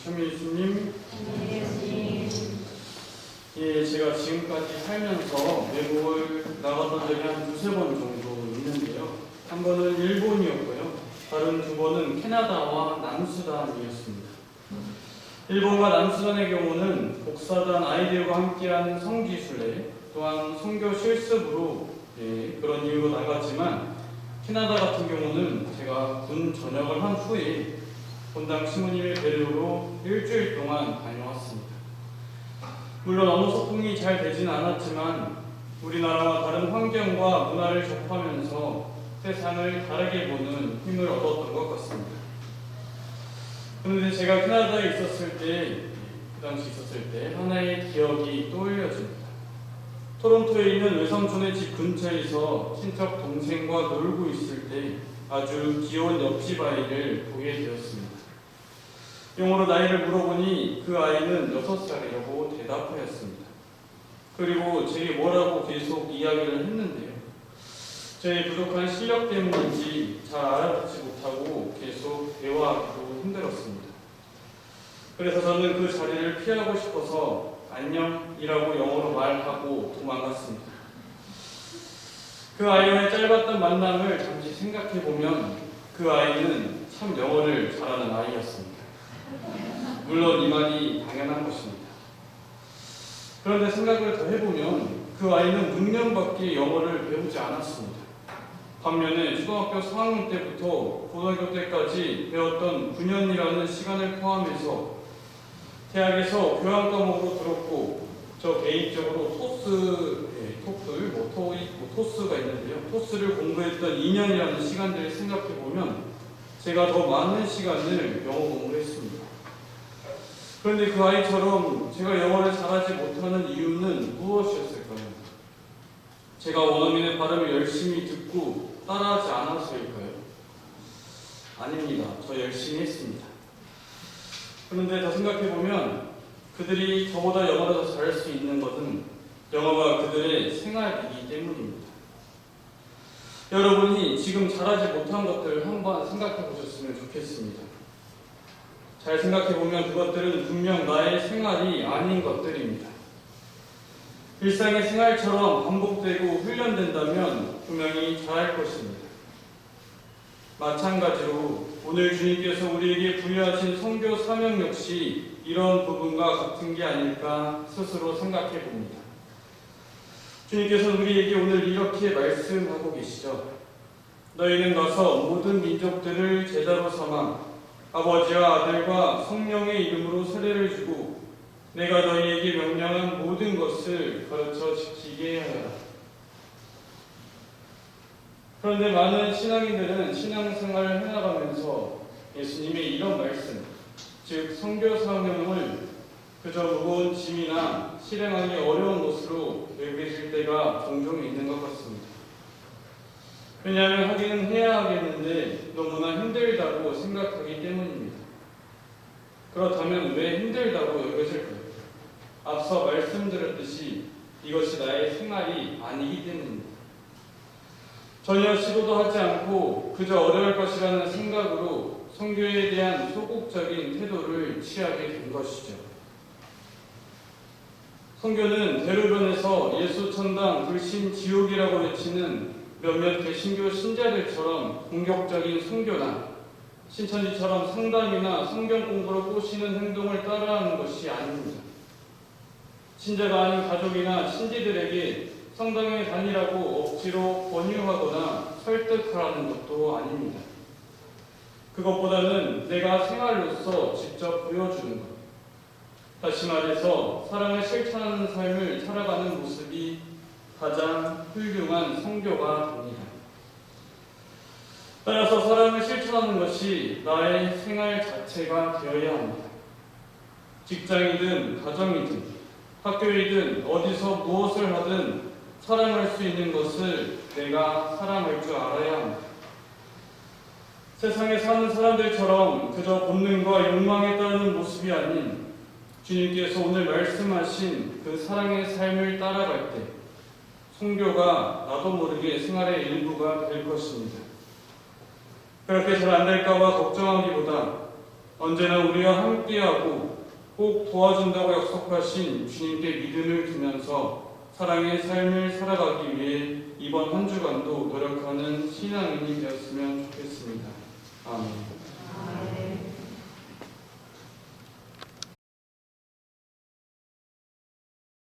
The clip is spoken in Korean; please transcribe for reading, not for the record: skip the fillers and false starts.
천민수님, 예, 제가 지금까지 살면서 외국을 나갔던 적이 한 두세 번 정도 있는데요. 한 번은 일본이었고요. 다른 두 번은 캐나다와 남수단이었습니다. 일본과 남수단의 경우는 복사단 아이들과 함께한 성지순례, 또한 선교 실습으로 그런 이유로 나갔지만 캐나다 같은 경우는 제가 군 전역을 한 후에 본당 시모님의 배려로 일주일 동안 다녀왔습니다. 물론 언어 소통이 잘 되지는 않았지만 우리나라와 다른 환경과 문화를 접하면서 세상을 다르게 보는 힘을 얻었던 것 같습니다. 그런데 제가 캐나다에 있었을 때, 그 당시 있었을 때 하나의 기억이 떠올려집니다. 토론토에 있는 외삼촌의 집 근처에서 친척 동생과 놀고 있을 때 아주 귀여운 옆집 아이를 보게 되었습니다. 영어로 나이를 물어보니 그 아이는 6살이라고 대답하였습니다. 그리고 제게 뭐라고 계속 이야기를 했는데요. 저의 부족한 실력 때문인지 잘 알아듣지 못하고 계속 대화하기도 힘들었습니다. 그래서 저는 그 자리를 피하고 싶어서 안녕이라고 영어로 말하고 도망갔습니다. 그 아이와의 짧았던 만남을 잠시 생각해보면 그 아이는 참 영어를 잘하는 아이였습니다. 물론 이 말이 당연한 것입니다. 그런데 생각을 더 해보면 그 아이는 6년밖에 영어를 배우지 않았습니다. 반면에 초등학교 4학년 때부터 고등학교 때까지 배웠던 9년이라는 시간을 포함해서 대학에서 교양 과목으로 들었고, 저 개인적으로 토플, 토익, 토스가 있는데요. 토스를 공부했던 2년이라는 시간들을 생각해보면 제가 더 많은 시간을 영어 공부를 했습니다. 그런데 그 아이처럼 제가 영어를 잘하지 못하는 이유는 무엇이었을까요? 제가 원어민의 발음을 열심히 듣고 따라하지 않아서일까요? 아닙니다. 저 열심히 했습니다. 그런데 더 생각해보면 그들이 저보다 영어를 더 잘할 수 있는 것은 영어가 그들의 생활이기 때문입니다. 여러분이 지금 잘하지 못한 것들 한번 생각해 보셨으면 좋겠습니다. 잘 생각해보면 그것들은 분명 나의 생활이 아닌 것들입니다. 일상의 생활처럼 반복되고 훈련된다면 분명히 잘할 것입니다. 마찬가지로 오늘 주님께서 우리에게 부여하신 선교 사명 역시 이런 부분과 같은 게 아닐까 스스로 생각해 봅니다. 주님께서는 우리에게 오늘 이렇게 말씀하고 계시죠. 너희는 가서 모든 민족들을 제자로 삼아 아버지와 아들과 성령의 이름으로 세례를 주고 내가 너희에게 명령한 모든 것을 가르쳐 지키게 하여라. 그런데 많은 신앙인들은 신앙생활을 해나가면서 예수님의 이런 말씀, 즉 선교 사명을 그저 무거운 짐이나 실행하기 어려운 것으로 여겨질 때가 종종 있는 것 같습니다. 왜냐하면 하기는 해야 하겠는데 너무나 힘들다고 생각하기 때문입니다. 그렇다면 왜 힘들다고 여겨질까요? 앞서 말씀드렸듯이 이것이 나의 생활이 아니기 때문입니다. 전혀 시도도 하지 않고 그저 어려울 것이라는 생각으로 선교에 대한 소극적인 태도를 취하게 된 것이죠. 선교는 대로변에서 예수 천당 불신 지옥이라고 외치는 몇몇 개신교 신자들처럼 공격적인 선교나 신천지처럼 상담이나 성경 공부로 꼬시는 행동을 따라하는 것이 아닙니다. 신자가 아닌 가족이나 친지들에게 성당에 다니라고 억지로 권유하거나 설득하라는 것도 아닙니다. 그것보다는 내가 생활로서 직접 보여주는 것. 다시 말해서 사랑을 실천하는 삶을 살아가는 모습이 가장 훌륭한 선교가 됩니다. 따라서 사랑을 실천하는 것이 나의 생활 자체가 되어야 합니다. 직장이든 가정이든 학교이든 어디서 무엇을 하든 사랑할 수 있는 것을 내가 사랑할 줄 알아야 합니다. 세상에 사는 사람들처럼 그저 본능과 욕망에 따르는 모습이 아닌 주님께서 오늘 말씀하신 그 사랑의 삶을 따라갈 때 선교가 나도 모르게 생활의 일부가 될 것입니다. 그렇게 잘 안 될까봐 걱정하기보다 언제나 우리와 함께하고 꼭 도와준다고 약속하신 주님께 믿음을 두면서 사랑의 삶을 살아가기 위해 이번 한 주간도 노력하는 신앙인이 되었으면 좋겠습니다. 아멘.